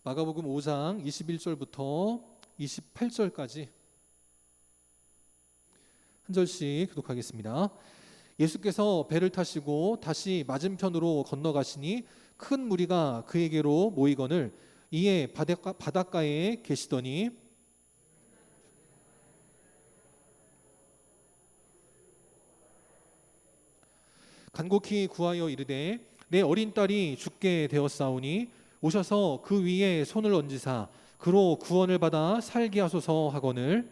마가복음 5장 21절부터 28절까지 한 절씩 교독하겠습니다. 예수께서 배를 타시고 다시 맞은편으로 건너가시니 큰 무리가 그에게로 모이거늘 이에 바닷가에 계시더니 간곡히 구하여 이르되 내 어린 딸이 죽게 되었사오니 오셔서 그 위에 손을 얹으사 그로 구원을 받아 살게 하소서 하거늘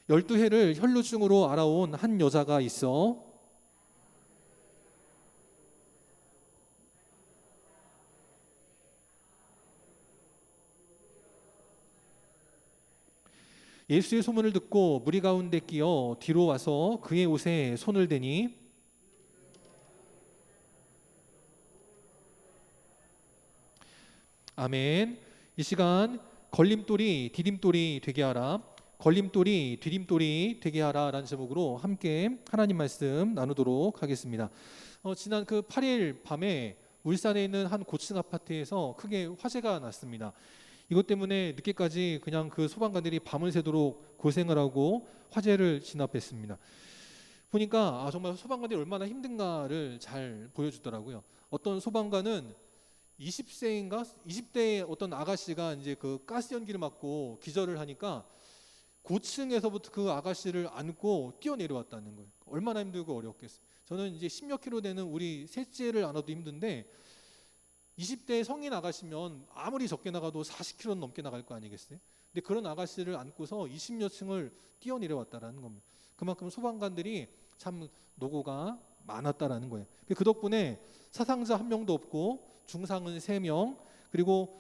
열두 해를 혈루증으로 알아온 한 여자가 있어 예수의 소문을 듣고 무리 가운데 끼어 뒤로 와서 그의 옷에 손을 대니 아멘. 이 시간 걸림돌이 디딤돌이 되게 하라, 걸림돌이 디딤돌이 되게 하라 라는 제목으로 함께 하나님 말씀 나누도록 하겠습니다. 지난 그 8일 밤에 울산에 있는 한 고층 아파트에서 크게 화재가 났습니다. 이것 때문에 늦게까지 그냥 그 소방관들이 밤을 새도록 고생을 하고 화재를 진압했습니다. 보니까 정말 소방관들이 얼마나 힘든가를 잘 보여주더라고요. 어떤 소방관은 20세인가 20대의 어떤 아가씨가 이제 그 가스 연기를 맞고 기절을 하니까 고층에서부터 그 아가씨를 안고 뛰어내려왔다는 거예요. 얼마나 힘들고 어렵겠어요. 저는 이제 10몇 킬로 되는 우리 셋째를 안아도 힘든데 20대 성인 아가씨면 아무리 적게 나가도 40km는 넘게 나갈 거 아니겠어요? 근데 그런 아가씨를 안고서 20몇 층을 뛰어내려왔다라는 겁니다. 그만큼 소방관들이 참 노고가 많았다라는 거예요. 그 덕분에 사상자 한 명도 없고 중상은 3명 그리고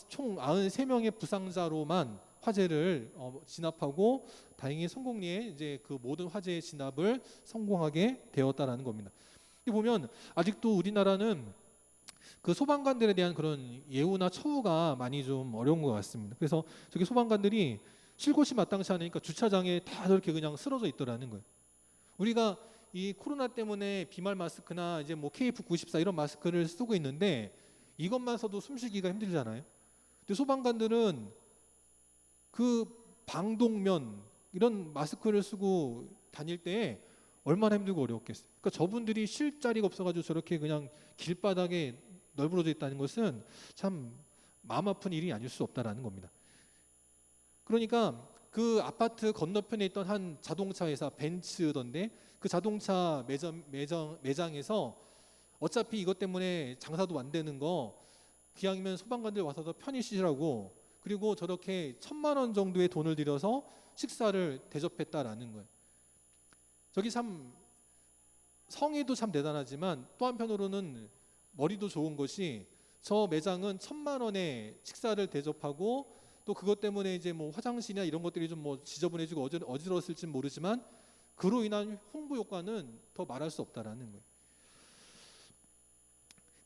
총 93명의 부상자로만 화재를 진압하고 다행히 성공리에 이제 그 모든 화재의 진압을 성공하게 되었다라는 겁니다. 보면 아직도 우리나라는 그 소방관들에 대한 그런 예우나 처우가 많이 좀 어려운 것 같습니다. 그래서 저기 소방관들이 쉴 곳이 마땅치 않으니까 주차장에 다 저렇게 그냥 쓰러져 있더라는 거예요. 우리가 이 코로나 때문에 비말 마스크나 이제 뭐 KF94 이런 마스크를 쓰고 있는데 이것만 써도 숨쉬기가 힘들잖아요. 근데 소방관들은 그 방독면 이런 마스크를 쓰고 다닐 때 얼마나 힘들고 어려웠겠어요. 그러니까 저분들이 쉴 자리가 없어가지고 저렇게 그냥 길바닥에 널브러져 있다는 것은 참 마음 아픈 일이 아닐 수 없다라는 겁니다. 그러니까 그 아파트 건너편에 있던 한 자동차 회사 벤츠던데 그 자동차 매장에서 어차피 이것 때문에 장사도 안 되는 거 기왕이면 소방관들 와서 더 편히 쉬시라고 그리고 저렇게 1,000만 원 정도의 돈을 들여서 식사를 대접했다라는 거예요. 저기 참 성의도 참 대단하지만 또 한편으로는 머리도 좋은 것이 저 매장은 1,000만 원의 식사를 대접하고 또 그것 때문에 이제 뭐 화장실이나 이런 것들이 좀 뭐 지저분해지고 어지러웠을지는 모르지만 그로 인한 홍보 효과는 더 말할 수 없다라는 거예요.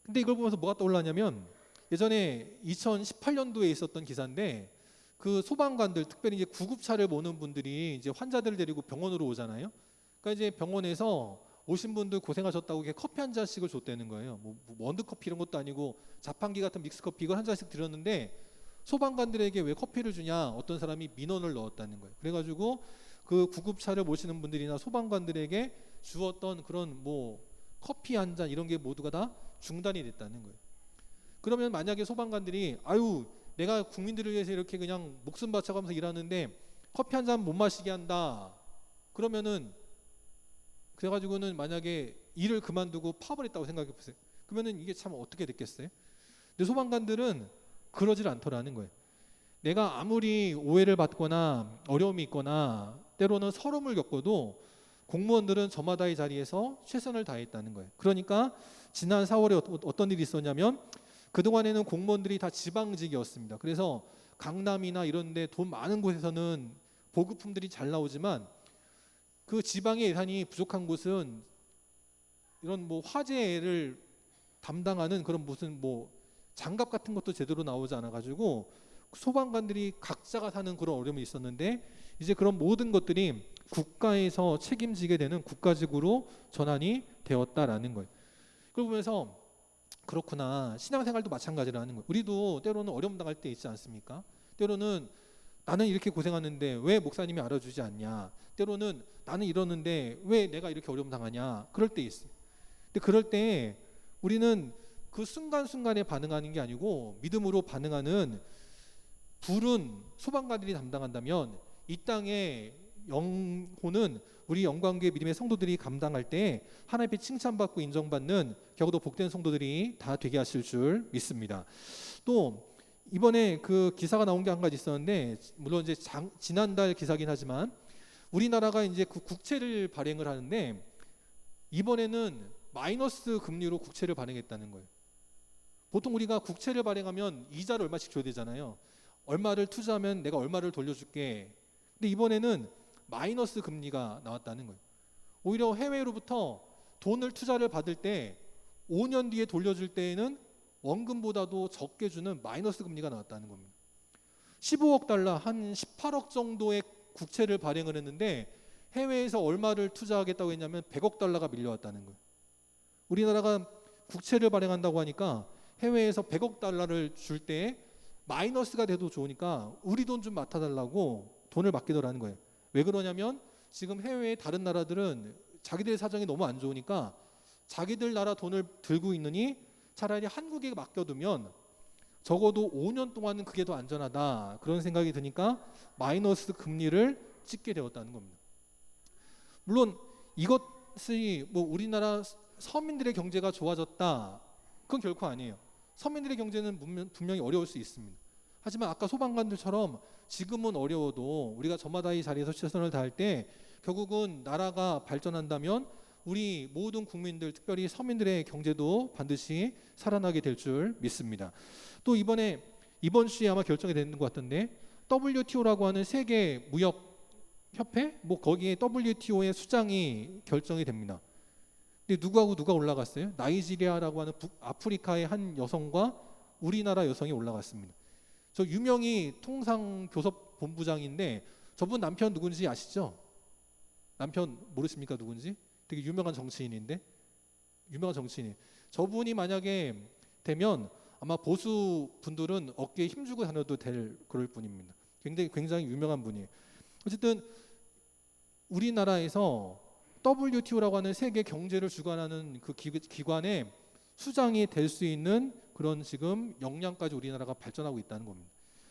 근데 이걸 보면서 뭐가 떠올랐냐면 예전에 2018년도에 있었던 기사인데 그 소방관들 특별히 이제 구급차를 모는 분들이 이제 환자들을 데리고 병원으로 오잖아요. 그러니까 이제 병원에서 오신 분들 고생하셨다고 이렇게 커피 한 잔씩을 줬다는 거예요. 뭐 원두커피 이런 것도 아니고 자판기 같은 믹스커피 이걸 한 잔씩 드렸는데 소방관들에게 왜 커피를 주냐 어떤 사람이 민원을 넣었다는 거예요. 그래가지고 그 구급차를 모시는 분들이나 소방관들에게 주었던 그런 뭐 커피 한 잔 이런 게 모두가 다 중단이 됐다는 거예요. 그러면 만약에 소방관들이 아유 내가 국민들을 위해서 이렇게 그냥 목숨 바쳐가면서 일하는데 커피 한 잔 못 마시게 한다 그러면은 그래가지고는 만약에 일을 그만두고 파업을 했다고 생각해 보세요. 그러면은 이게 참 어떻게 됐겠어요? 근데 소방관들은 그러질 않더라는 거예요. 내가 아무리 오해를 받거나 어려움이 있거나 때로는 서름을 겪어도 공무원들은 저마다의 자리에서 최선을 다했다는 거예요. 그러니까 지난 4월에 어떤 일이 있었냐면 그동안에는 공무원들이 다 지방직이었습니다. 그래서 강남이나 이런 데 돈 많은 곳에서는 보급품들이 잘 나오지만 그 지방의 예산이 부족한 곳은 이런 뭐 화재를 담당하는 그런 무슨 뭐 장갑 같은 것도 제대로 나오지 않아 가지고 소방관들이 각자가 사는 그런 어려움이 있었는데 이제 그런 모든 것들이 국가에서 책임지게 되는 국가직으로 전환이 되었다라는 거예요. 그걸 보면서 그렇구나. 신앙생활도 마찬가지라는 거예요. 우리도 때로는 어려움 당할 때 있지 않습니까? 때로는 나는 이렇게 고생하는데 왜 목사님이 알아주지 않냐. 때로는 나는 이러는데 왜 내가 이렇게 어려움 당하냐. 그럴 때 있어요. 근데 그럴 때 우리는 그 순간순간에 반응하는 게 아니고 믿음으로 반응하는 불은 소방관들이 담당한다면 이 땅의 영혼은 우리 영광교회 믿음의 성도들이 감당할 때 하나님 앞에 칭찬받고 인정받는 겨우도 복된 성도들이 다 되게 하실 줄 믿습니다. 또 이번에 그 기사가 나온 게 한 가지 있었는데, 물론 이제 지난달 기사긴 하지만 우리나라가 이제 그 국채를 발행을 하는데 이번에는 마이너스 금리로 국채를 발행했다는 거예요. 보통 우리가 국채를 발행하면 이자를 얼마씩 줘야 되잖아요. 얼마를 투자하면 내가 얼마를 돌려줄게. 근데 이번에는 마이너스 금리가 나왔다는 거예요. 오히려 해외로부터 돈을 투자를 받을 때 5년 뒤에 돌려줄 때에는 원금보다도 적게 주는 마이너스 금리가 나왔다는 겁니다. 15억 달러, 한 18억 정도의 국채를 발행을 했는데 해외에서 얼마를 투자하겠다고 했냐면 100억 달러가 밀려왔다는 거예요. 우리나라가 국채를 발행한다고 하니까 해외에서 100억 달러를 줄 때 마이너스가 돼도 좋으니까 우리 돈 좀 맡아달라고 돈을 맡기더라는 거예요. 왜 그러냐면 지금 해외의 다른 나라들은 자기들 사정이 너무 안 좋으니까 자기들 나라 돈을 들고 있느니 차라리 한국에 맡겨두면 적어도 5년 동안은 그게 더 안전하다, 그런 생각이 드니까 마이너스 금리를 찍게 되었다는 겁니다. 물론 이것이 뭐 우리나라 서민들의 경제가 좋아졌다, 그건 결코 아니에요. 서민들의 경제는 분명히 어려울 수 있습니다. 하지만 아까 소방관들처럼 지금은 어려워도 우리가 저마다 이 자리에서 최선을 다할 때 결국은 나라가 발전한다면 우리 모든 국민들, 특별히 서민들의 경제도 반드시 살아나게 될 줄 믿습니다. 또 이번 주에 아마 결정이 되는 것 같던데 WTO라고 하는 세계 무역 협회, 뭐 거기에 WTO의 수장이 결정이 됩니다. 근데 누구하고 누가 올라갔어요? 나이지리아라고 하는 북아프리카의 한 여성과 우리나라 여성이 올라갔습니다. 저 유명희 통상교섭본부장인데 저분 남편 누군지 아시죠? 남편 모르십니까? 누군지? 되게 유명한 정치인인데, 유명한 정치인이. 저분이 만약에 되면 아마 보수 분들은 어깨에 힘주고 다녀도 될 그럴 분입니다. 굉장히 유명한 분이에요. 어쨌든 우리나라에서 WTO라고 하는 세계 경제를 주관하는 그 기관의 수장이 될 수 있는 그런 지금 역량까지 우리나라가 발전하고 있다는 겁니다.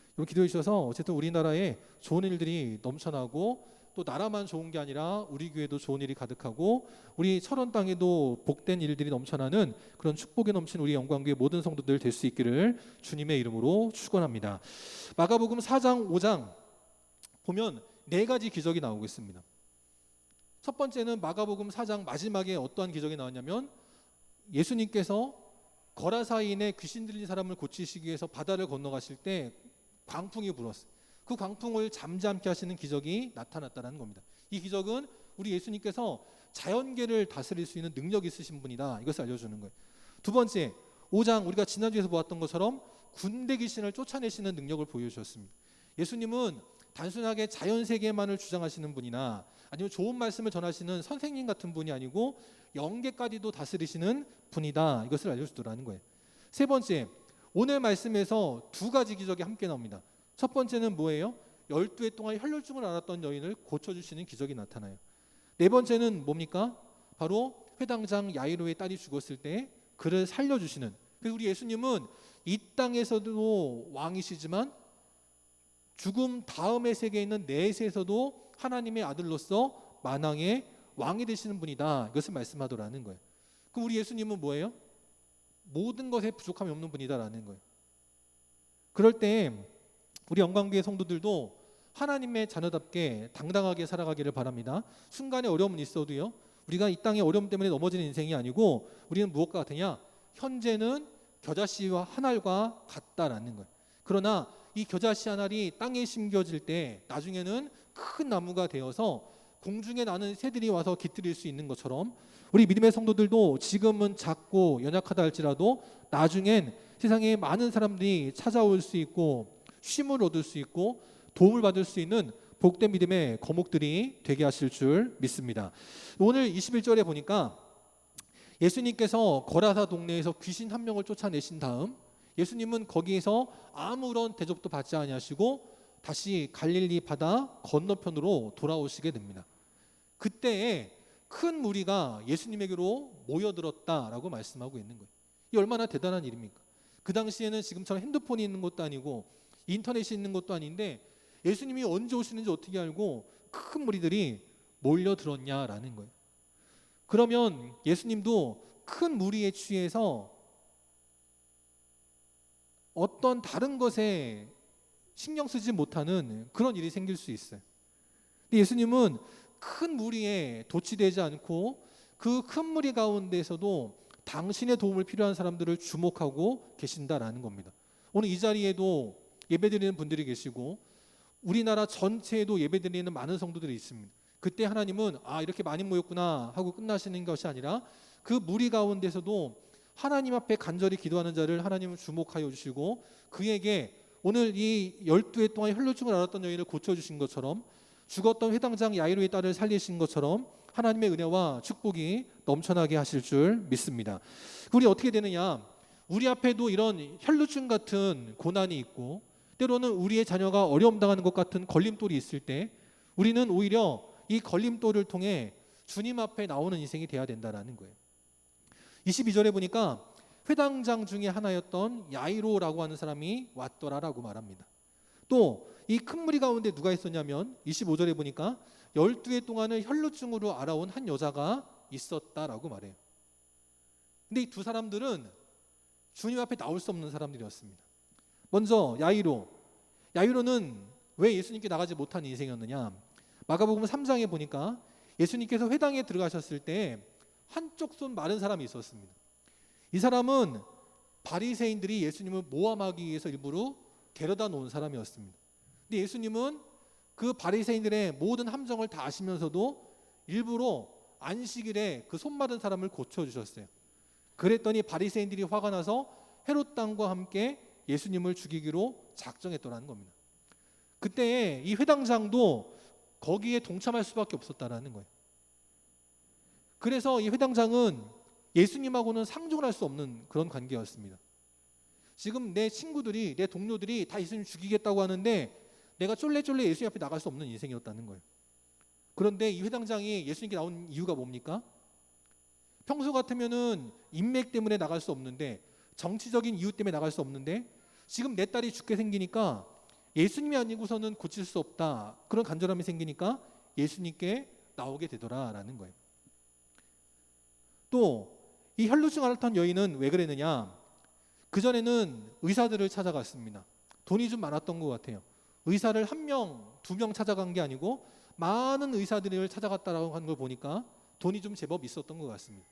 여러분 기도해 주셔서 어쨌든 우리나라에 좋은 일들이 넘쳐나고 또 나라만 좋은 게 아니라 우리 교회도 좋은 일이 가득하고 우리 철원 땅에도 복된 일들이 넘쳐나는 그런 축복이 넘치는 우리 영광교회 모든 성도들 될 수 있기를 주님의 이름으로 축원합니다. 마가복음 4장 5장 보면 4가지 기적이 나오고 있습니다. 첫 번째는 마가복음 4장 마지막에 어떠한 기적이 나왔냐면 예수님께서 거라사인의 귀신 들린 사람을 고치시기 위해서 바다를 건너가실 때 광풍이 불었어요. 그 광풍을 잠잠케 하시는 기적이 나타났다는 겁니다. 이 기적은 우리 예수님께서 자연계를 다스릴 수 있는 능력이 있으신 분이다, 이것을 알려주는 거예요. 두 번째, 5장 우리가 지난주에서 보았던 것처럼 군대 귀신을 쫓아내시는 능력을 보여주셨습니다. 예수님은 단순하게 자연세계만을 주장하시는 분이나 아니면 좋은 말씀을 전하시는 선생님 같은 분이 아니고 영계까지도 다스리시는 분이다, 이것을 알려주더라는 거예요. 세 번째, 오늘 말씀에서 2가지 기적이 함께 나옵니다. 첫 번째는 뭐예요? 12해 동안 혈루증을 앓았던 여인을 고쳐주시는 기적이 나타나요. 네 번째는 뭡니까? 바로 회당장 야이로의 딸이 죽었을 때 그를 살려주시는, 그래서 우리 예수님은 이 땅에서도 왕이시지만 죽음 다음의 세계에 있는 내세에서도 하나님의 아들로서 만왕의 왕이 되시는 분이다, 이것을 말씀하더라는 거예요. 그럼 우리 예수님은 뭐예요? 모든 것에 부족함이 없는 분이다라는 거예요. 그럴 때 우리 영광교회 성도들도 하나님의 자녀답게 당당하게 살아가기를 바랍니다. 순간에 어려움은 있어도요, 우리가 이 땅의 어려움 때문에 넘어지는 인생이 아니고 우리는 무엇과 같으냐? 현재는 겨자씨와 한 알과 같다라는 거예요. 그러나 이 겨자씨 한 알이 땅에 심겨질 때 나중에는 큰 나무가 되어서 공중에 나는 새들이 와서 깃들일 수 있는 것처럼 우리 믿음의 성도들도 지금은 작고 연약하다 할지라도 나중엔 세상에 많은 사람들이 찾아올 수 있고 쉼을 얻을 수 있고 도움을 받을 수 있는 복된 믿음의 거목들이 되게 하실 줄 믿습니다. 오늘 21절에 보니까 예수님께서 거라사 동네에서 귀신 한 명을 쫓아내신 다음 예수님은 거기에서 아무런 대접도 받지 아니하시고 다시 갈릴리 바다 건너편으로 돌아오시게 됩니다. 그때에 큰 무리가 예수님에게로 모여들었다라고 말씀하고 있는 거예요. 이 얼마나 대단한 일입니까? 그 당시에는 지금처럼 핸드폰이 있는 것도 아니고 인터넷이 있는 것도 아닌데 예수님이 언제 오시는지 어떻게 알고 큰 무리들이 몰려들었냐라는 거예요. 그러면 예수님도 큰 무리에 취해서 어떤 다른 것에 신경 쓰지 못하는 그런 일이 생길 수 있어요. 근데 예수님은 큰 무리에 도취되지 않고 그 큰 무리 가운데에서도 당신의 도움을 필요한 사람들을 주목하고 계신다라는 겁니다. 오늘 이 자리에도 예배드리는 분들이 계시고 우리나라 전체에도 예배드리는 많은 성도들이 있습니다. 그때 하나님은 이렇게 많이 모였구나 하고 끝나시는 것이 아니라 그 무리 가운데서도 하나님 앞에 간절히 기도하는 자를 하나님은 주목하여 주시고 그에게 오늘 이 12해 동안 혈루증을 앓았던 여인을 고쳐주신 것처럼 죽었던 회당장 야이로의 딸을 살리신 것처럼 하나님의 은혜와 축복이 넘쳐나게 하실 줄 믿습니다. 우리 어떻게 되느냐? 우리 앞에도 이런 혈루증 같은 고난이 있고 때로는 우리의 자녀가 어려움 당하는 것 같은 걸림돌이 있을 때 우리는 오히려 이 걸림돌을 통해 주님 앞에 나오는 인생이 돼야 된다는 거예요. 22절에 보니까 회당장 중에 하나였던 야이로라고 하는 사람이 왔더라라고 말합니다. 또 이 큰 무리 가운데 누가 있었냐면 25절에 보니까 12해 동안을 혈루증으로 알아온 한 여자가 있었다라고 말해요. 근데 이 두 사람들은 주님 앞에 나올 수 없는 사람들이었습니다. 먼저 야이로는 왜 예수님께 나가지 못한 인생이었느냐? 마가복음 3장에 보니까 예수님께서 회당에 들어가셨을 때 한쪽 손 마른 사람이 있었습니다. 이 사람은 바리새인들이 예수님을 모함하기 위해서 일부러 데려다 놓은 사람이었습니다. 근데 예수님은 그 바리새인들의 모든 함정을 다 아시면서도 일부러 안식일에 그 손 마른 사람을 고쳐주셨어요. 그랬더니 바리새인들이 화가 나서 헤롯 왕과 함께 예수님을 죽이기로 작정했더라는 겁니다. 그때 이 회당장도 거기에 동참할 수밖에 없었다라는 거예요. 그래서 이 회당장은 예수님하고는 상종을 할 수 없는 그런 관계였습니다. 지금 내 친구들이, 내 동료들이 다 예수님 죽이겠다고 하는데 내가 쫄래쫄래 예수님 앞에 나갈 수 없는 인생이었다는 거예요. 그런데 이 회당장이 예수님께 나온 이유가 뭡니까? 평소 같으면은 인맥 때문에 나갈 수 없는데, 정치적인 이유 때문에 나갈 수 없는데 지금 내 딸이 죽게 생기니까 예수님이 아니고서는 고칠 수 없다, 그런 간절함이 생기니까 예수님께 나오게 되더라라는 거예요. 또 이 혈루증 앓았던 여인은 왜 그랬느냐? 그전에는 의사들을 찾아갔습니다. 돈이 좀 많았던 것 같아요. 의사를 1명, 2명 찾아간 게 아니고 많은 의사들을 찾아갔다라고 하는 걸 보니까 돈이 좀 제법 있었던 것 같습니다.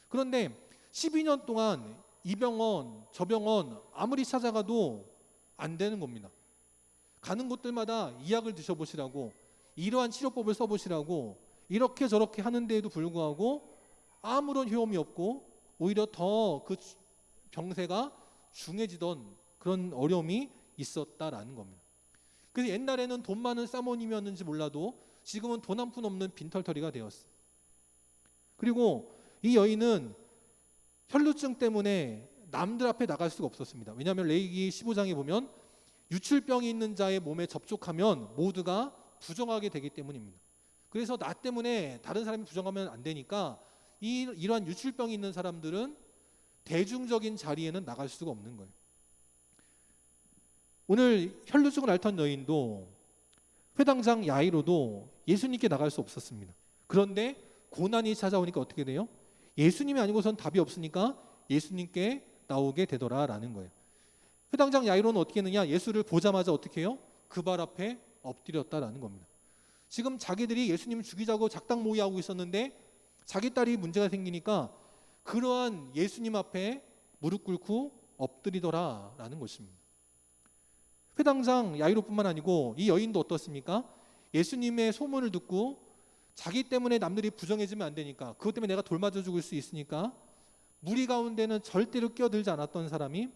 그런데 12년 동안 이 병원, 저 병원 아무리 찾아가도 안 되는 겁니다. 가는 곳들마다 이 약을 드셔보시라고, 이러한 치료법을 써보시라고 이렇게 저렇게 하는데에도 불구하고 아무런 효험이 없고 오히려 더 그 병세가 중해지던 그런 어려움이 있었다라는 겁니다. 그래서 옛날에는 돈 많은 사모님이었는지 몰라도 지금은 돈 한 푼 없는 빈털터리가 되었어요. 그리고 이 여인은 혈루증 때문에 남들 앞에 나갈 수가 없었습니다. 왜냐하면 레위기 15장에 보면 유출병이 있는 자의 몸에 접촉하면 모두가 부정하게 되기 때문입니다. 그래서 나 때문에 다른 사람이 부정하면 안 되니까 이러한 유출병이 있는 사람들은 대중적인 자리에는 나갈 수가 없는 거예요. 오늘 혈루증을 앓던 여인도 회당장 야이로도 예수님께 나갈 수 없었습니다. 그런데 고난이 찾아오니까 어떻게 돼요? 예수님이 아니고선 답이 없으니까 예수님께 나오게 되더라라는 거예요. 회당장 야이로는 어떻게 했느냐? 예수를 보자마자 어떻게 해요? 그 발 앞에 엎드렸다라는 겁니다. 지금 자기들이 예수님을 죽이자고 작당 모의하고 있었는데 자기 딸이 문제가 생기니까 그러한 예수님 앞에 무릎 꿇고 엎드리더라라는 것입니다. 회당장 야이로뿐만 아니고 이 여인도 어떻습니까? 예수님의 소문을 듣고 자기 때문에 남들이 부정해지면 안 되니까, 그것 때문에 내가 돌맞아 죽을 수 있으니까 무리 가운데는 절대로 끼어들지 않았던 사람이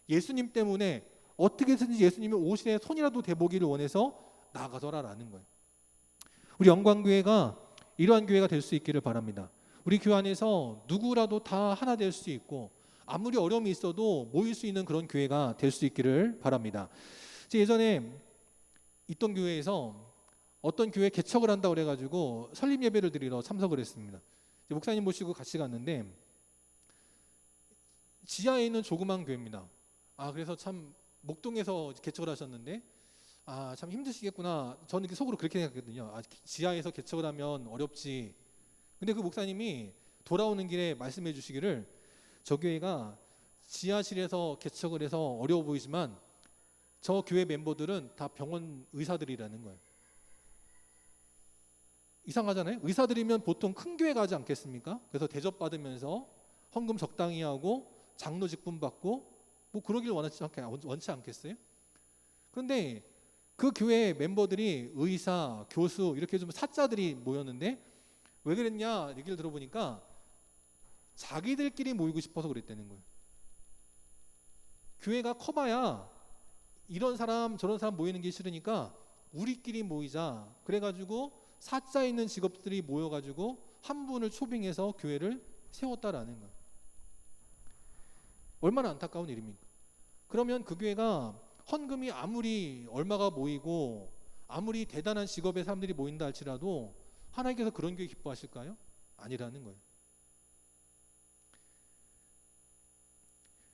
예수님 때문에 어떻게든지 예수님의 옷에 손이라도 대보기를 원해서 나가더라라는 거예요. 우리 영광교회가 이러한 교회가 될 수 있기를 바랍니다. 우리 교회 안에서 누구라도 다 하나 될 수 있고 아무리 어려움이 있어도 모일 수 있는 그런 교회가 될 수 있기를 바랍니다. 제가 예전에 있던 교회에서 어떤 교회 개척을 한다고 그래가지고 설립 예배를 드리러 참석을 했습니다. 목사님 모시고 같이 갔는데 지하에 있는 조그만 교회입니다. 그래서 참 목동에서 개척을 하셨는데 참 힘드시겠구나. 저는 속으로 그렇게 생각했거든요. 지하에서 개척을 하면 어렵지. 근데 그 목사님이 돌아오는 길에 말씀해 주시기를 저 교회가 지하실에서 개척을 해서 어려워 보이지만 저 교회 멤버들은 다 병원 의사들이라는 거예요. 이상하잖아요. 의사들이면 보통 큰 교회 가지 않겠습니까? 그래서 대접받으면서 헌금 적당히 하고 장로 직분 받고 뭐 그러길 원치 않겠어요? 그런데 그 교회 멤버들이 의사, 교수 이렇게 좀 사자들이 모였는데 왜 그랬냐 얘기를 들어보니까 자기들끼리 모이고 싶어서 그랬다는 거예요. 교회가 커봐야 이런 사람 저런 사람 모이는 게 싫으니까 우리끼리 모이자. 그래가지고 사자 있는 직업들이 모여가지고 한 분을 초빙해서 교회를 세웠다라는 거예요. 얼마나 안타까운 일입니까? 그러면 그 교회가 헌금이 아무리 얼마가 모이고 아무리 대단한 직업의 사람들이 모인다 할지라도 하나님께서 그런 교회 기뻐하실까요? 아니라는 거예요.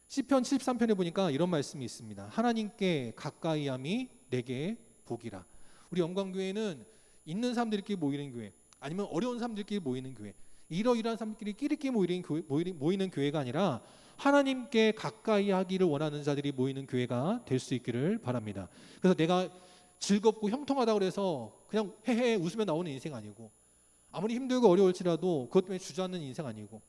시편 73편에 보니까 이런 말씀이 있습니다. 하나님께 가까이함이 내게 복이라. 우리 영광교회는 있는 사람들끼리 모이는 교회, 아니면 어려운 사람들끼리 모이는 교회, 이러이러한 사람들끼리 끼리끼리 모이는 교회가 아니라 하나님께 가까이 하기를 원하는 자들이 모이는 교회가 될 수 있기를 바랍니다. 그래서 내가 즐겁고 형통하다고 그래서 그냥 헤헤 웃으며 나오는 인생 아니고, 아무리 힘들고 어려울지라도 그것 때문에 주저앉는 인생 아니고,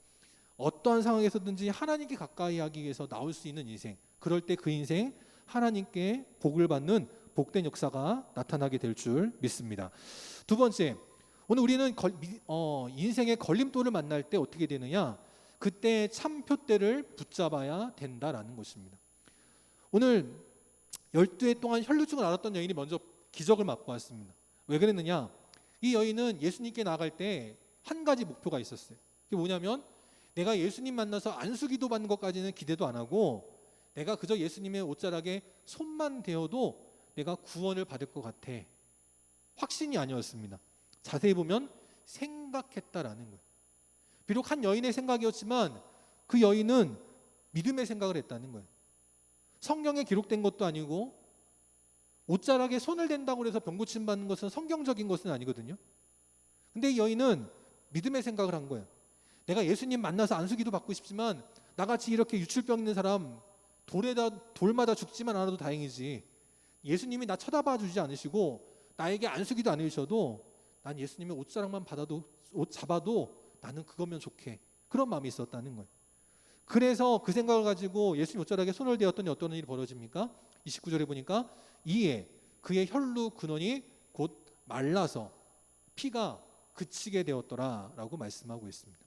어떠한 상황에서든지 하나님께 가까이 하기 위해서 나올 수 있는 인생, 그럴 때 그 인생 하나님께 복을 받는 복된 역사가 나타나게 될 줄 믿습니다. 두 번째, 오늘 우리는 인생의 걸림돌을 만날 때 어떻게 되느냐, 그때 참 표대를 붙잡아야 된다라는 것입니다. 오늘 12해 동안 혈루증을 앓았던 여인이 먼저 기적을 맛보았습니다. 왜 그랬느냐, 이 여인은 예수님께 나갈 때 한 가지 목표가 있었어요. 그게 뭐냐면, 내가 예수님 만나서 안수기도 받는 것까지는 기대도 안 하고, 내가 그저 예수님의 옷자락에 손만 대어도 내가 구원을 받을 것 같아. 확신이 아니었습니다. 자세히 보면 생각했다라는 거예요. 비록 한 여인의 생각이었지만 그 여인은 믿음의 생각을 했다는 거예요. 성경에 기록된 것도 아니고, 옷자락에 손을 댄다고 해서 병 고침 받는 것은 성경적인 것은 아니거든요. 근데 이 여인은 믿음의 생각을 한 거예요. 내가 예수님 만나서 안수기도 받고 싶지만 나같이 이렇게 유출병 있는 사람 돌마다 죽지만 않아도 다행이지, 예수님이 나 쳐다봐 주지 않으시고 나에게 안수기도 안 해주셔도 난 예수님의 옷자락만 옷 잡아도 나는 그거면 좋게, 그런 마음이 있었다는 거예요. 그래서 그 생각을 가지고 예수님 옷자락에 손을 대었더니 어떤 일이 벌어집니까? 29절에 보니까 이에 그의 혈루 근원이 곧 말라서 피가 그치게 되었더라 라고 말씀하고 있습니다.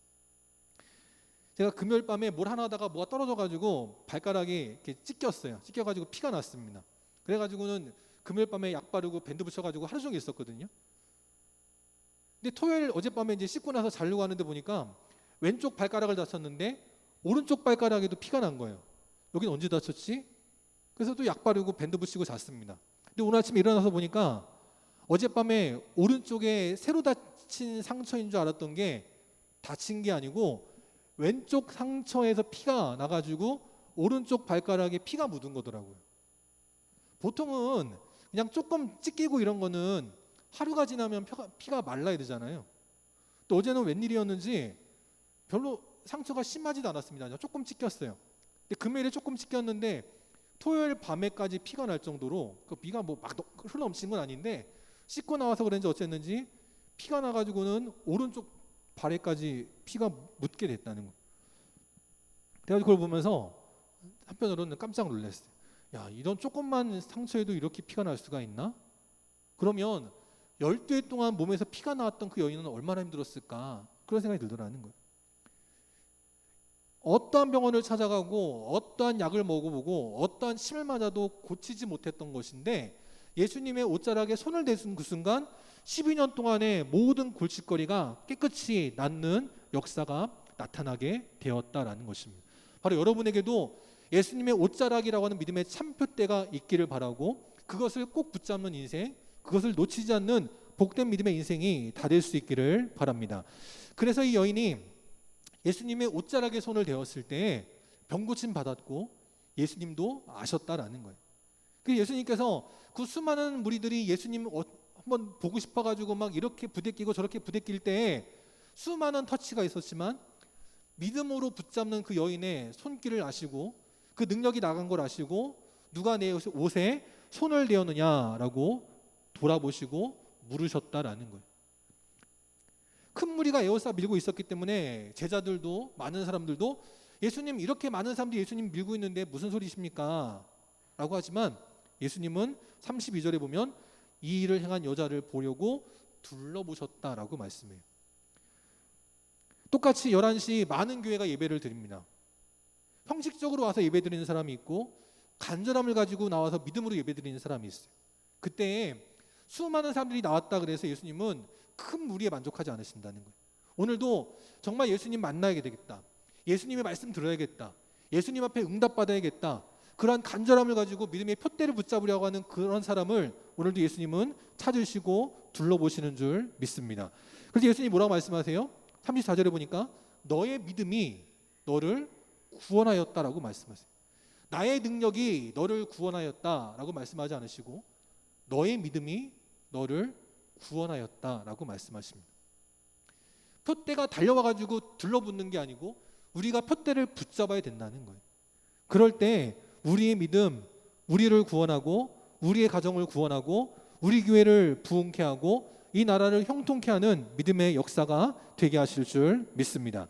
제가 금요일 밤에 뭘 하나 하다가 뭐가 떨어져가지고 발가락이 이렇게 찢겼어요. 찢겨가지고 피가 났습니다. 그래가지고는 금요일 밤에 약 바르고 밴드 붙여가지고 하루 종일 있었거든요. 근데 토요일 어젯밤에 이제 씻고 나서 자려고 하는데 보니까 왼쪽 발가락을 다쳤는데 오른쪽 발가락에도 피가 난 거예요. 여긴 언제 다쳤지? 그래서 또 약 바르고 밴드 붙이고 잤습니다. 근데 오늘 아침에 일어나서 보니까 어젯밤에 오른쪽에 새로 다친 상처인 줄 알았던 게 다친 게 아니고 왼쪽 상처에서 피가 나가지고 오른쪽 발가락에 피가 묻은 거더라고요. 보통은 그냥 조금 찢기고 이런 거는 하루가 지나면 피가 말라야 되잖아요. 또 어제는 웬일이었는지 별로 상처가 심하지도 않았습니다. 그냥 조금 찢겼어요. 근데 금요일에 조금 찢겼는데 토요일 밤에까지 피가 날 정도로, 그 피가 뭐 막 흘러넘친 건 아닌데 씻고 나와서 그런지 어쨌는지 피가 나가지고는 오른쪽 발에까지 피가 묻게 됐다는 거예요. 그래가지고 그걸 보면서 한편으로는 깜짝 놀랐어요. 야, 이런 조금만 상처에도 이렇게 피가 날 수가 있나? 그러면 12해 동안 몸에서 피가 나왔던 그 여인은 얼마나 힘들었을까? 그런 생각이 들더라는 거예요. 어떠한 병원을 찾아가고 어떠한 약을 먹어보고 어떠한 침을 맞아도 고치지 못했던 것인데, 예수님의 옷자락에 손을 대는 그 순간 12년 동안의 모든 골칫거리가 깨끗이 낫는 역사가 나타나게 되었다라는 것입니다. 바로 여러분에게도 예수님의 옷자락이라고 하는 믿음의 참표대가 있기를 바라고 그것을 꼭 붙잡는 인생, 그것을 놓치지 않는 복된 믿음의 인생이 다 될 수 있기를 바랍니다. 그래서 이 여인이 예수님의 옷자락에 손을 대었을 때 병고침 받았고 예수님도 아셨다라는 거예요. 그 예수님께서 그 수많은 무리들이 예수님 한번 보고 싶어가지고 막 이렇게 부대끼고 저렇게 부대낄 때 수많은 터치가 있었지만 믿음으로 붙잡는 그 여인의 손길을 아시고 그 능력이 나간 걸 아시고 누가 내 옷에 손을 대었느냐라고 돌아보시고 물으셨다라는 거예요. 큰 무리가 에워싸 밀고 있었기 때문에 제자들도 많은 사람들도 예수님 이렇게 많은 사람들이 예수님 밀고 있는데 무슨 소리십니까? 라고 하지만 예수님은 32절에 보면 이 일을 행한 여자를 보려고 둘러보셨다라고 말씀해요. 똑같이 11시 많은 교회가 예배를 드립니다. 형식적으로 와서 예배 드리는 사람이 있고 간절함을 가지고 나와서 믿음으로 예배 드리는 사람이 있어요. 그때 수많은 사람들이 나왔다 그래서 예수님은 큰 무리에 만족하지 않으신다는 거예요. 오늘도 정말 예수님 만나야 되겠다. 예수님의 말씀 들어야겠다. 예수님 앞에 응답받아야겠다. 그러한 간절함을 가지고 믿음의 표대를 붙잡으려고 하는 그런 사람을 오늘도 예수님은 찾으시고 둘러보시는 줄 믿습니다. 그래서 예수님이 뭐라고 말씀하세요? 34절에 보니까 너의 믿음이 너를 구원하였다라고 말씀하세요. 나의 능력이 너를 구원하였다라고 말씀하지 않으시고 너의 믿음이 너를 구원하였다라고 말씀하십니다. 표대가 달려와가지고 둘러붙는 게 아니고 우리가 표대를 붙잡아야 된다는 거예요. 그럴 때 우리의 믿음, 우리를 구원하고 우리의 가정을 구원하고 우리 교회를 부흥케 하고 이 나라를 형통케 하는 믿음의 역사가 되게 하실 줄 믿습니다.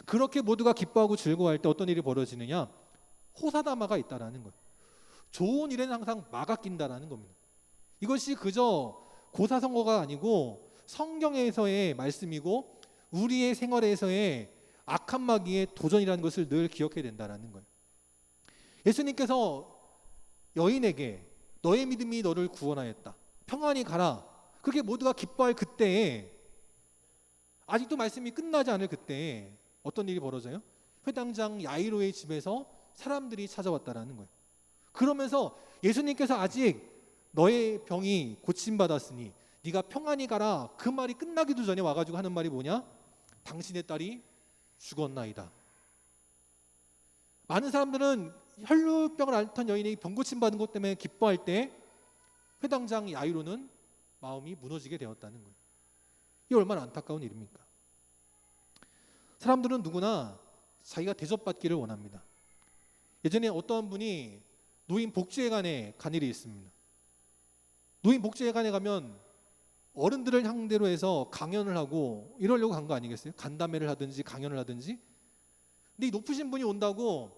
그렇게 모두가 기뻐하고 즐거워할 때 어떤 일이 벌어지느냐? 호사다마가 있다라는 거예요. 좋은 일에는 항상 마가 낀다라는 겁니다. 이것이 그저 고사성어가 아니고 성경에서의 말씀이고 우리의 생활에서의 악한 마귀의 도전이라는 것을 늘 기억해야 된다는 거예요. 예수님께서 여인에게 너의 믿음이 너를 구원하였다. 평안히 가라. 그렇게 모두가 기뻐할 그때에 아직도 말씀이 끝나지 않을 그때에 어떤 일이 벌어져요? 회당장 야이로의 집에서 사람들이 찾아왔다라는 거예요. 그러면서 예수님께서 아직 너의 병이 고침받았으니 네가 평안히 가라. 그 말이 끝나기도 전에 와가지고 하는 말이 뭐냐? 당신의 딸이 죽었나이다. 많은 사람들은 혈루병을 앓던 여인이 병고침 받은 것 때문에 기뻐할 때 회당장 야이로는 마음이 무너지게 되었다는 거예요. 이게 얼마나 안타까운 일입니까? 사람들은 누구나 자기가 대접받기를 원합니다. 예전에 어떠한 분이 노인 복지회관에 간 일이 있습니다. 노인 복지회관에 가면 어른들을 상대로 해서 강연을 하고 이러려고 간 거 아니겠어요? 간담회를 하든지 강연을 하든지. 근데 이 높으신 분이 온다고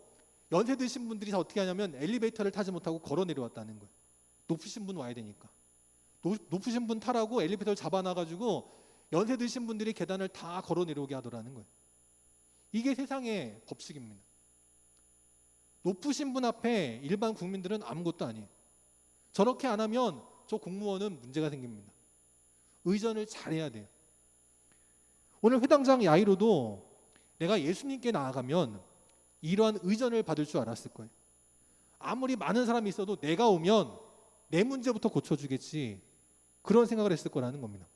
연세 드신 분들이 다 어떻게 하냐면 엘리베이터를 타지 못하고 걸어 내려왔다는 거예요. 높으신 분 와야 되니까. 높으신 분 타라고 엘리베이터를 잡아놔가지고 연세 드신 분들이 계단을 다 걸어 내려오게 하더라는 거예요. 이게 세상의 법칙입니다. 높으신 분 앞에 일반 국민들은 아무것도 아니에요. 저렇게 안 하면 저 공무원은 문제가 생깁니다. 의전을 잘해야 돼요. 오늘 회당장 야이로도 내가 예수님께 나아가면 이러한 의전을 받을 줄 알았을 거예요. 아무리 많은 사람이 있어도 내가 오면 내 문제부터 고쳐주겠지, 그런 생각을 했을 거라는 겁니다.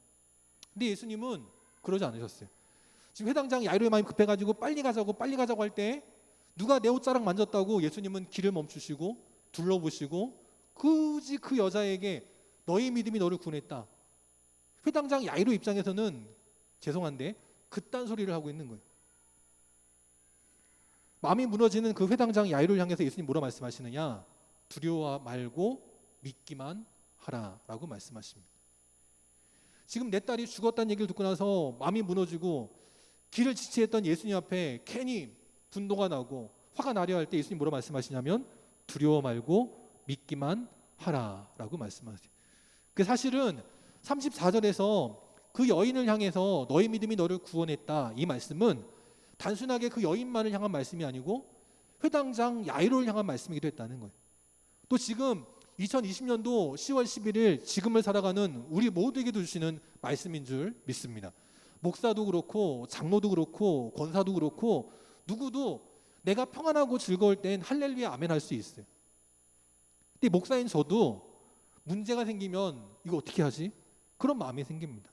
근데 예수님은 그러지 않으셨어요. 지금 회당장 야이로의 마음이 급해가지고 빨리 가자고 할 때 누가 내 옷자락 만졌다고 예수님은 길을 멈추시고 둘러보시고 굳이 그 여자에게 너의 믿음이 너를 구원했다. 회당장 야이로 입장에서는 죄송한데 그딴 소리를 하고 있는 거예요. 마음이 무너지는 그 회당장 야이로를 향해서 예수님 뭐라 말씀하시느냐? 두려워 말고 믿기만 하라라고 말씀하십니다. 지금 내 딸이 죽었다는 얘기를 듣고 나서 마음이 무너지고 길을 지체했던 예수님 앞에 괜히 분노가 나고 화가 나려 할 때 예수님 뭐라 말씀하시냐면 두려워 말고 믿기만 하라라고 말씀하세요. 그 사실은 34절에서 그 여인을 향해서 너의 믿음이 너를 구원했다, 이 말씀은 단순하게 그 여인만을 향한 말씀이 아니고 회당장 야이로를 향한 말씀이기도 했다는 거예요. 또 지금 2020년도 10월 11일 지금을 살아가는 우리 모두에게도 주시는 말씀인 줄 믿습니다. 목사도 그렇고 장로도 그렇고 권사도 그렇고 누구도 내가 평안하고 즐거울 땐 할렐루야 아멘 할 수 있어요. 근데 목사인 저도 문제가 생기면 이거 어떻게 하지? 그런 마음이 생깁니다.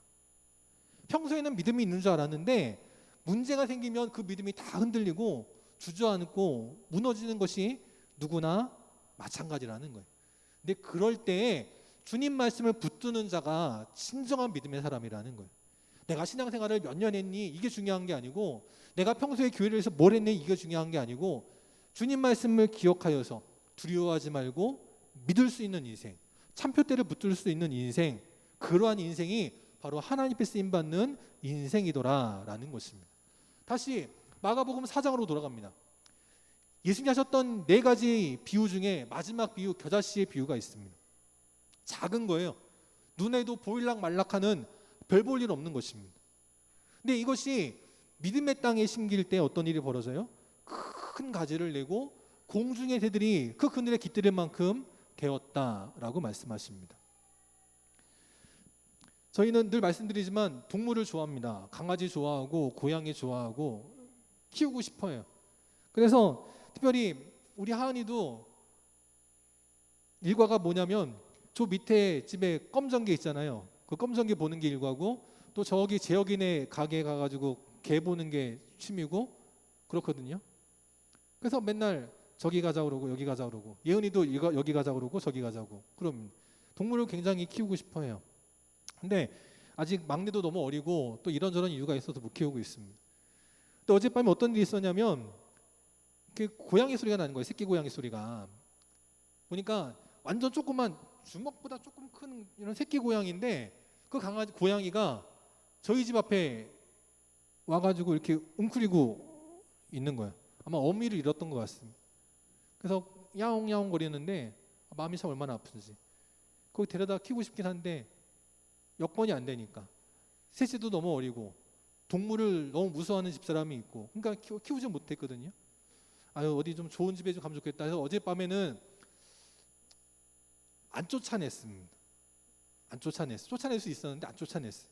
평소에는 믿음이 있는 줄 알았는데 문제가 생기면 그 믿음이 다 흔들리고 주저앉고 무너지는 것이 누구나 마찬가지라는 거예요. 근데 그럴 때에 주님 말씀을 붙드는 자가 진정한 믿음의 사람이라는 거예요. 내가 신앙생활을 몇 년 했니? 이게 중요한 게 아니고 내가 평소에 교회를 해서 뭘 했니? 이게 중요한 게 아니고 주님 말씀을 기억하여서 두려워하지 말고 믿을 수 있는 인생, 참표대를 붙들 수 있는 인생, 그러한 인생이 바로 하나님께 쓰임받는 인생이더라라는 것입니다. 다시 마가복음 4장으로 돌아갑니다. 예수님이 하셨던 4가지 비유 중에 마지막 비유, 겨자씨의 비유가 있습니다. 작은 거예요. 눈에도 보일락 말락하는 별 볼 일 없는 것입니다. 근데 이것이 믿음의 땅에 심길 때 어떤 일이 벌어져요? 큰 가지를 내고 공중의 새들이 그 그늘에 깃들일 만큼 되었다라고 말씀하십니다. 저희는 늘 말씀드리지만 동물을 좋아합니다. 강아지 좋아하고 고양이 좋아하고 키우고 싶어요. 그래서 특별히 우리 하은이도 일과가 뭐냐면 저 밑에 집에 껌전개 있잖아요. 그 껌전개 보는 게 일과고 또 저기 재혁이네 가게 가가지고 개 보는 게 취미고 그렇거든요. 그래서 맨날 저기 가자 그러고 여기 가자 그러고 예은이도 여기 가자 그러고 저기 가자고. 그럼 동물을 굉장히 키우고 싶어해요. 근데 아직 막내도 너무 어리고 또 이런저런 이유가 있어서 못 키우고 있습니다. 또 어젯밤에 어떤 일이 있었냐면 고양이 소리가 나는 거예요. 새끼 고양이 소리가. 보니까 완전 조그만 주먹보다 조금 큰 이런 새끼 고양이인데 그 고양이가 저희 집 앞에 와가지고 이렇게 웅크리고 있는 거예요. 아마 어미를 잃었던 것 같습니다. 그래서 야옹야옹 거리는데 마음이 참 얼마나 아픈지. 거기 데려다 키우고 싶긴 한데 여건이 안 되니까. 셋째도 너무 어리고 동물을 너무 무서워하는 집사람이 있고 그러니까 키우지 못했거든요. 아유 어디 좀 좋은 집에 좀 가면 좋겠다 해서 어젯밤에는 안 쫓아냈습니다. 쫓아낼 수 있었는데 안 쫓아냈어요.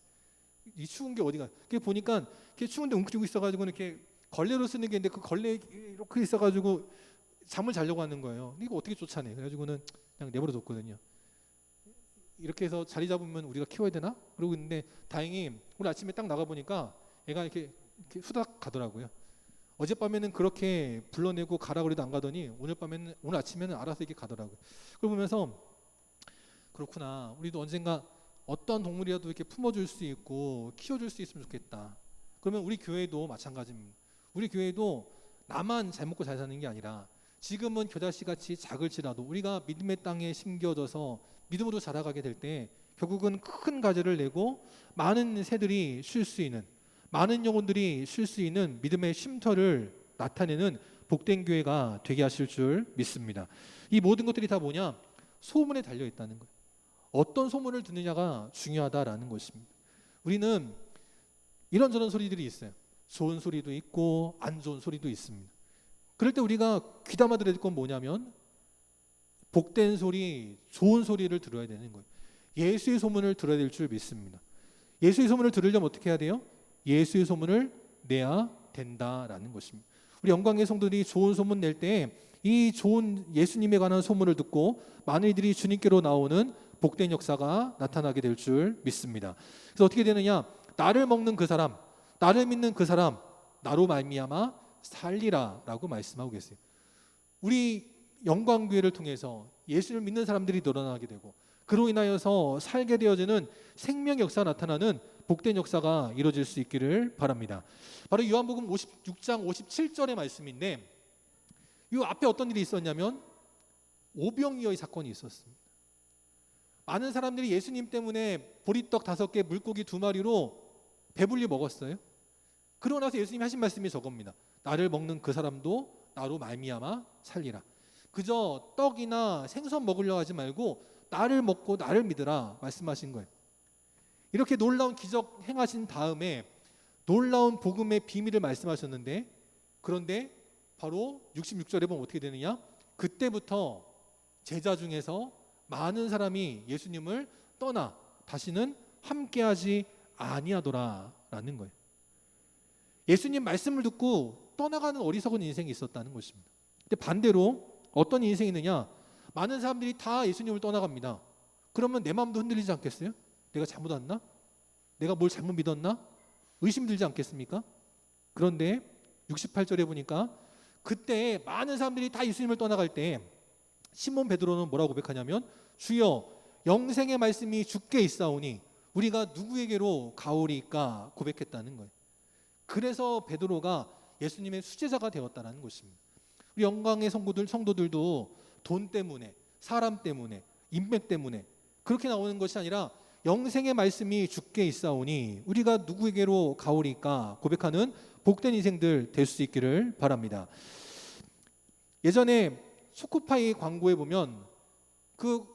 이 추운 게 어디가? 그게 보니까 추운데 웅크리고 있어가지고 이렇게 걸레로 쓰는 게 있는데 그 걸레 이렇게 있어가지고 잠을 자려고 하는 거예요. 이거 어떻게 쫓아내? 그래가지고는 그냥 내버려 뒀거든요. 이렇게 해서 자리 잡으면 우리가 키워야 되나? 그러고 있는데 다행히 오늘 아침에 딱 나가 보니까 애가 이렇게 후닥 가더라고요. 어젯밤에는 그렇게 불러내고 가라 그래도 안 가더니 오늘 아침에는 알아서 이렇게 가더라고요. 그걸 보면서 그렇구나. 우리도 언젠가 어떤 동물이라도 이렇게 품어줄 수 있고 키워줄 수 있으면 좋겠다. 그러면 우리 교회도 마찬가지입니다. 우리 교회도 나만 잘 먹고 잘 사는 게 아니라 지금은 겨자씨 같이 작을지라도 우리가 믿음의 땅에 심겨져서 믿음으로 자라가게 될 때 결국은 큰 가지를 내고 많은 새들이 쉴 수 있는, 많은 영혼들이 쉴 수 있는 믿음의 쉼터를 나타내는 복된 교회가 되게 하실 줄 믿습니다. 이 모든 것들이 다 뭐냐? 소문에 달려 있다는 거예요. 어떤 소문을 듣느냐가 중요하다라는 것입니다. 우리는 이런저런 소리들이 있어요. 좋은 소리도 있고 안 좋은 소리도 있습니다. 그럴 때 우리가 귀담아 들어야 될 건 뭐냐면 복된 소리, 좋은 소리를 들어야 되는 거예요. 예수의 소문을 들어야 될 줄 믿습니다. 예수의 소문을 들으려면 어떻게 해야 돼요? 예수의 소문을 내야 된다라는 것입니다. 우리 영광의 성도들이 좋은 소문 낼 때 이 좋은 예수님에 관한 소문을 듣고 많은 이들이 주님께로 나오는 복된 역사가 나타나게 될 줄 믿습니다. 그래서 어떻게 되느냐? 나를 먹는 그 사람, 나를 믿는 그 사람, 나로 말미암아 살리라라고 말씀하고 계세요. 우리 영광교회를 통해서 예수를 믿는 사람들이 늘어나게 되고 그로 인하여서 살게 되어지는 생명 역사가 나타나는 복된 역사가 이루어질 수 있기를 바랍니다. 바로 요한복음 56장 57절의 말씀인데 이 앞에 어떤 일이 있었냐면 오병이어의 사건이 있었습니다. 많은 사람들이 예수님 때문에 보리떡 5개, 물고기 2마리로 배불리 먹었어요. 그러고 나서 예수님이 하신 말씀이 저겁니다. 나를 먹는 그 사람도 나로 말미암아 살리라. 그저 떡이나 생선 먹으려고 하지 말고 나를 먹고 나를 믿으라 말씀하신 거예요. 이렇게 놀라운 기적 행하신 다음에 놀라운 복음의 비밀을 말씀하셨는데 그런데 바로 66절에 보면 어떻게 되느냐? 그때부터 제자 중에서 많은 사람이 예수님을 떠나 다시는 함께하지 아니하더라 있다라는 거예요. 예수님 말씀을 듣고 떠나가는 어리석은 인생이 있었다는 것입니다. 근데 반대로 어떤 인생이 있느냐? 많은 사람들이 다 예수님을 떠나갑니다. 그러면 내 마음도 흔들리지 않겠어요? 내가 잘못 왔나? 내가 뭘 잘못 믿었나? 의심 들지 않겠습니까? 그런데 68절에 보니까 그때 많은 사람들이 다 예수님을 떠나갈 때 시몬 베드로는 뭐라고 고백하냐면 주여 영생의 말씀이 주께 있사오니 우리가 누구에게로 가오리까 고백했다는 거예요. 그래서 베드로가 예수님의 수제자가 되었다는 것입니다. 우리 영광의 성도들도 돈 때문에, 사람 때문에, 인맥 때문에 그렇게 나오는 것이 아니라 영생의 말씀이 주께 있사오니 우리가 누구에게로 가오리까 고백하는 복된 인생들 될 수 있기를 바랍니다. 예전에 초코파이 광고에 보면 그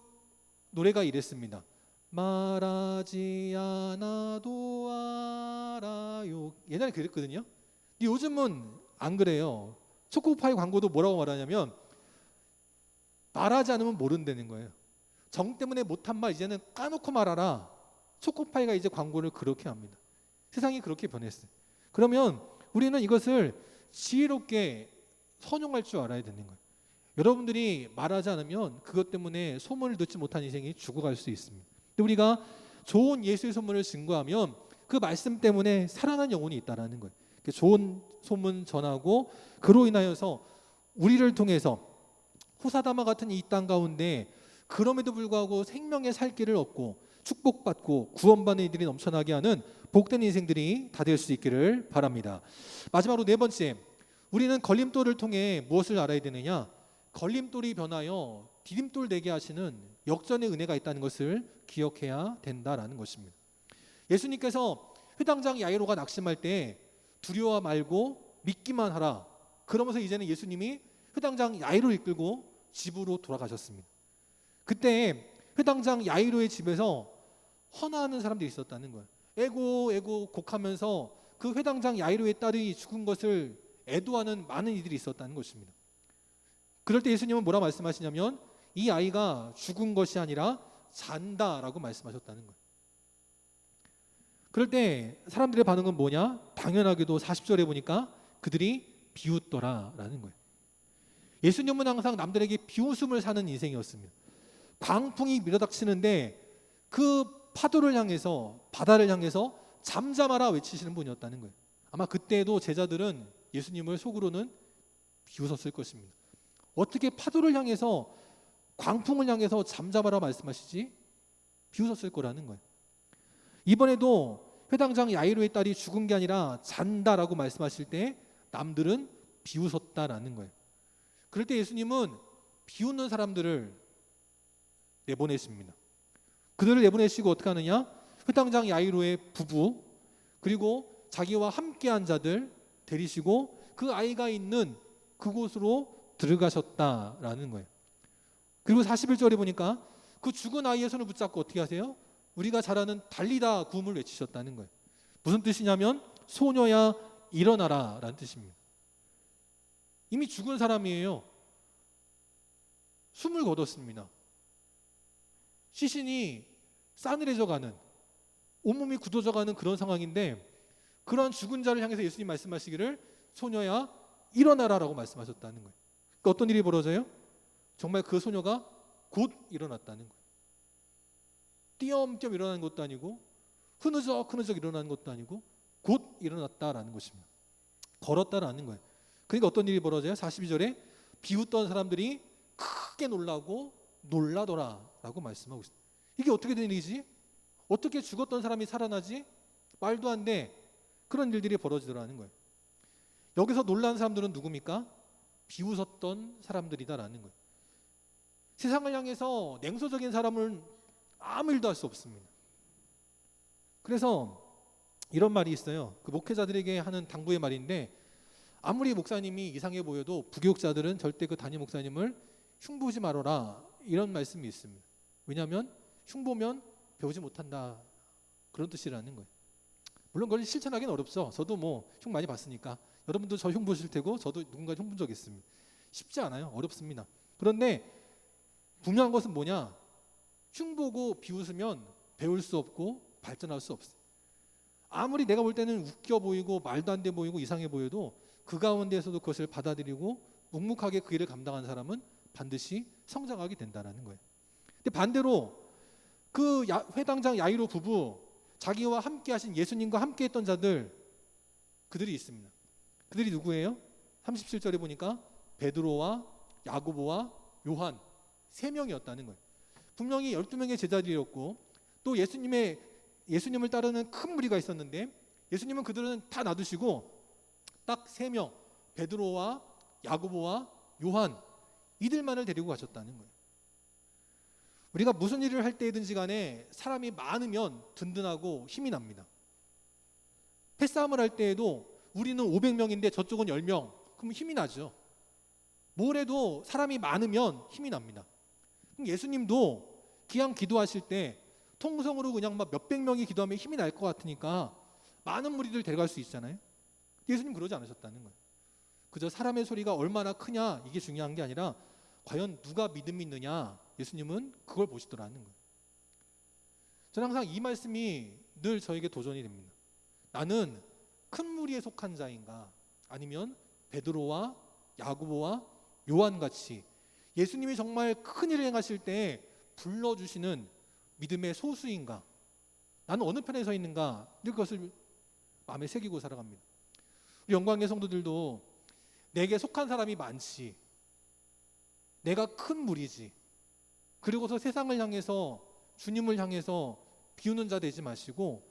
노래가 이랬습니다. 말하지 않아도 알아요. 옛날에 그랬거든요. 근데 요즘은 안 그래요. 초코파이 광고도 뭐라고 말하냐면 말하지 않으면 모른다는 거예요. 정 때문에 못한 말 이제는 까놓고 말하라. 초코파이가 이제 광고를 그렇게 합니다. 세상이 그렇게 변했어요. 그러면 우리는 이것을 지혜롭게 선용할 줄 알아야 되는 거예요. 여러분들이 말하지 않으면 그것 때문에 소문을 듣지 못한 인생이 죽어갈 수 있습니다. 근데 우리가 좋은 예수의 소문을 증거하면 그 말씀 때문에 살아난 영혼이 있다는 거예요. 좋은 소문 전하고 그로 인하여서 우리를 통해서 호사다마 같은 이 땅 가운데 그럼에도 불구하고 생명의 살 길을 얻고 축복받고 구원받는 이들이 넘쳐나게 하는 복된 인생들이 다 될 수 있기를 바랍니다. 마지막으로 네 번째, 우리는 걸림돌을 통해 무엇을 알아야 되느냐? 걸림돌이 변하여 디딤돌 되게 하시는 역전의 은혜가 있다는 것을 기억해야 된다라는 것입니다. 예수님께서 회당장 야이로가 낙심할 때 두려워 말고 믿기만 하라. 그러면서 이제는 예수님이 회당장 야이로를 이끌고 집으로 돌아가셨습니다. 그때 회당장 야이로의 집에서 헌화하는 사람들이 있었다는 거예요. 애고 곡하면서 그 회당장 야이로의 딸이 죽은 것을 애도하는 많은 이들이 있었다는 것입니다. 그럴 때 예수님은 뭐라 말씀하시냐면 이 아이가 죽은 것이 아니라 잔다라고 말씀하셨다는 거예요. 그럴 때 사람들의 반응은 뭐냐? 당연하게도 40절에 보니까 그들이 비웃더라라는 거예요. 예수님은 항상 남들에게 비웃음을 사는 인생이었습니다. 광풍이 밀어닥치는데 그 파도를 향해서 바다를 향해서 잠잠하라 외치시는 분이었다는 거예요. 아마 그때도 제자들은 예수님을 속으로는 비웃었을 것입니다. 어떻게 파도를 향해서 광풍을 향해서 잠잠하라 말씀하시지? 비웃었을 거라는 거예요. 이번에도 회당장 야이로의 딸이 죽은 게 아니라 잔다라고 말씀하실 때 남들은 비웃었다라는 거예요. 그럴 때 예수님은 비웃는 사람들을 내보내십니다. 그들을 내보내시고 어떻게 하느냐? 회당장 야이로의 부부 그리고 자기와 함께한 자들 데리시고 그 아이가 있는 그곳으로 들어가셨다라는 거예요. 그리고 41절에 보니까 그 죽은 아이의 손을 붙잡고 어떻게 하세요? 우리가 잘 아는 달리다 구음을 외치셨다는 거예요. 무슨 뜻이냐면 소녀야 일어나라 라는 뜻입니다. 이미 죽은 사람이에요. 숨을 거뒀습니다. 시신이 싸늘해져가는 온몸이 굳어져가는 그런 상황인데 그러한 죽은 자를 향해서 예수님 말씀하시기를 소녀야 일어나라라고 말씀하셨다는 거예요. 그러니까 어떤 일이 벌어져요? 정말 그 소녀가 곧 일어났다는 거예요. 띄엄띄엄 일어나는 것도 아니고 흐느적 일어나는 것도 아니고 곧 일어났다라는 것입니다. 걸었다라는 거예요. 그러니까 어떤 일이 벌어져요? 42절에 비웃던 사람들이 크게 놀라더라라고 말씀하고 있습니다. 이게 어떻게 된 일이지? 어떻게 죽었던 사람이 살아나지? 말도 안 돼. 그런 일들이 벌어지더라는 거예요. 여기서 놀란 사람들은 누굽니까? 비웃었던 사람들이다라는 거예요. 세상을 향해서 냉소적인 사람은 아무 일도 할 수 없습니다. 그래서 이런 말이 있어요. 그 목회자들에게 하는 당부의 말인데 아무리 목사님이 이상해 보여도 부교육자들은 절대 그 담임 목사님을 흉보지 말아라 이런 말씀이 있습니다. 왜냐하면 흉보면 배우지 못한다 그런 뜻이라는 거예요. 물론 그걸 실천하기는 어렵죠. 저도 뭐 흉 많이 봤으니까 여러분도 저 흉 보실 테고 저도 누군가 흉 본 적 있습니다. 쉽지 않아요. 어렵습니다. 그런데 분명한 것은 뭐냐? 흉 보고 비웃으면 배울 수 없고 발전할 수 없어요. 아무리 내가 볼 때는 웃겨 보이고 말도 안 돼 보이고 이상해 보여도 그 가운데에서도 그것을 받아들이고 묵묵하게 그 일을 감당하는 사람은 반드시 성장하게 된다는 거예요. 근데 반대로 그 회당장 야이로 부부, 자기와 함께 하신 예수님과 함께 했던 자들, 그들이 있습니다. 그들이 누구예요? 37절에 보니까 베드로와 야고보와 요한 3명이었다는 거예요. 분명히 12명의 제자들이었고 또 예수님을 따르는 큰 무리가 있었는데 예수님은 그들은 다 놔두시고 딱 3명, 베드로와 야고보와 요한, 이들만을 데리고 가셨다는 거예요. 우리가 무슨 일을 할 때든지 간에 사람이 많으면 든든하고 힘이 납니다. 패싸움을 할 때에도 우리는 500명인데 저쪽은 10명, 그럼 힘이 나죠. 뭘 해도 사람이 많으면 힘이 납니다. 그럼 예수님도 기왕 기도하실 때 통성으로 그냥 막 몇백 명이 기도하면 힘이 날 것 같으니까 많은 무리들 데려갈 수 있잖아요. 예수님 그러지 않으셨다는 거예요. 그저 사람의 소리가 얼마나 크냐 이게 중요한 게 아니라 과연 누가 믿음이 있느냐, 예수님은 그걸 보시더라는 거예요. 저는 항상 이 말씀이 늘 저에게 도전이 됩니다. 나는 큰 무리에 속한 자인가, 아니면 베드로와 야고보와 요한같이 예수님이 정말 큰 일을 행하실 때 불러주시는 믿음의 소수인가, 나는 어느 편에 서 있는가, 늘 그것을 마음에 새기고 살아갑니다. 우리 영광의 성도들도 내게 속한 사람이 많지, 내가 큰 무리지, 그리고서 세상을 향해서 주님을 향해서 비우는 자 되지 마시고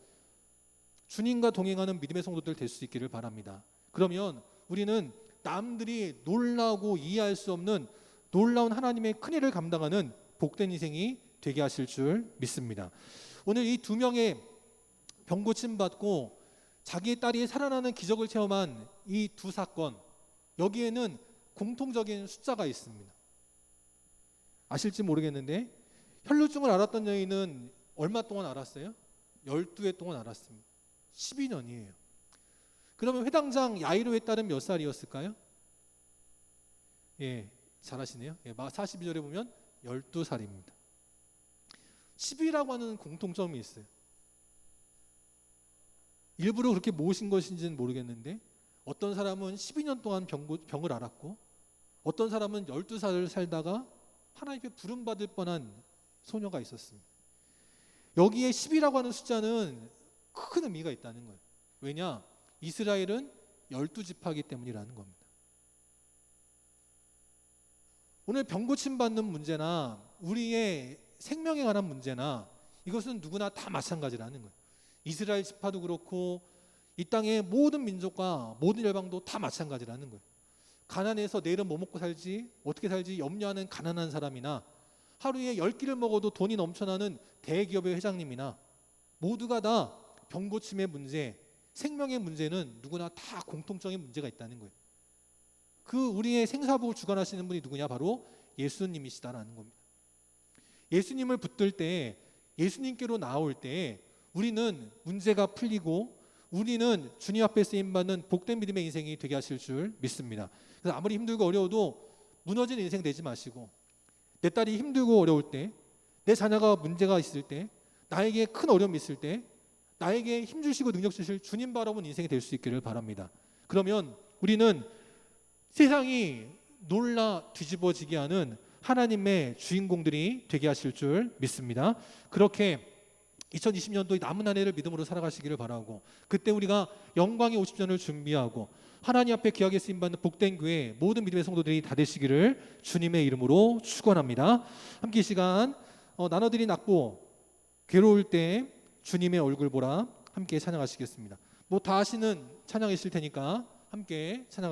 주님과 동행하는 믿음의 성도들 될 수 있기를 바랍니다. 그러면 우리는 남들이 놀라고 이해할 수 없는 놀라운 하나님의 큰 일을 감당하는 복된 인생이 되게 하실 줄 믿습니다. 오늘 이 2명의 병고침 받고 자기의 딸이 살아나는 기적을 체험한 이 2 사건, 여기에는 공통적인 숫자가 있습니다. 아실지 모르겠는데 혈루증을 알았던 여인은 얼마 동안 알았어요? 12해 동안 알았습니다. 12년이에요. 그러면 회당장 야이로의 딸은 몇 살이었을까요? 예, 잘하시네요. 예, 42절에 보면 12살입니다. 10이라고 하는 공통점이 있어요. 일부러 그렇게 모으신 것인지는 모르겠는데 어떤 사람은 12년 동안 병을 앓았고 어떤 사람은 12살을 살다가 하나님께 부름받을 뻔한 소녀가 있었습니다. 여기에 10이라고 하는 숫자는 큰 의미가 있다는 거예요. 왜냐? 이스라엘은 12지파이기 때문이라는 겁니다. 오늘 병고침 받는 문제나 우리의 생명에 관한 문제나 이것은 누구나 다 마찬가지라는 거예요. 이스라엘 지파도 그렇고 이 땅의 모든 민족과 모든 열방도 다 마찬가지라는 거예요. 가난해서 내일은 뭐 먹고 살지, 어떻게 살지 염려하는 가난한 사람이나 하루에 10끼를 먹어도 돈이 넘쳐나는 대기업의 회장님이나 모두가 다 병고침의 문제, 생명의 문제는 누구나 다 공통적인 문제가 있다는 거예요. 그 우리의 생사복을 주관하시는 분이 누구냐? 바로 예수님이시다라는 겁니다. 예수님을 붙들 때, 예수님께로 나올 때 우리는 문제가 풀리고 우리는 주님 앞에 쓰임받는 복된 믿음의 인생이 되게 하실 줄 믿습니다. 그래서 아무리 힘들고 어려워도 무너진 인생 되지 마시고 내 딸이 힘들고 어려울 때, 내 자녀가 문제가 있을 때, 나에게 큰 어려움이 있을 때 나에게 힘 주시고 능력 주실 주님 바라본 인생이 될 수 있기를 바랍니다. 그러면 우리는 세상이 놀라 뒤집어지게 하는 하나님의 주인공들이 되게 하실 줄 믿습니다. 그렇게 2020년도 남은 한 해를 믿음으로 살아가시기를 바라고, 그때 우리가 영광의 50전을 준비하고 하나님 앞에 귀하게 쓰임받는 복된 교회 모든 믿음의 성도들이 다 되시기를 주님의 이름으로 축원합니다. 함께 이 시간 나눠드린 악보, 괴로울 때 주님의 얼굴 보라 함께 찬양하시겠습니다. 뭐 다 하시는 찬양이실 테니까 함께 찬양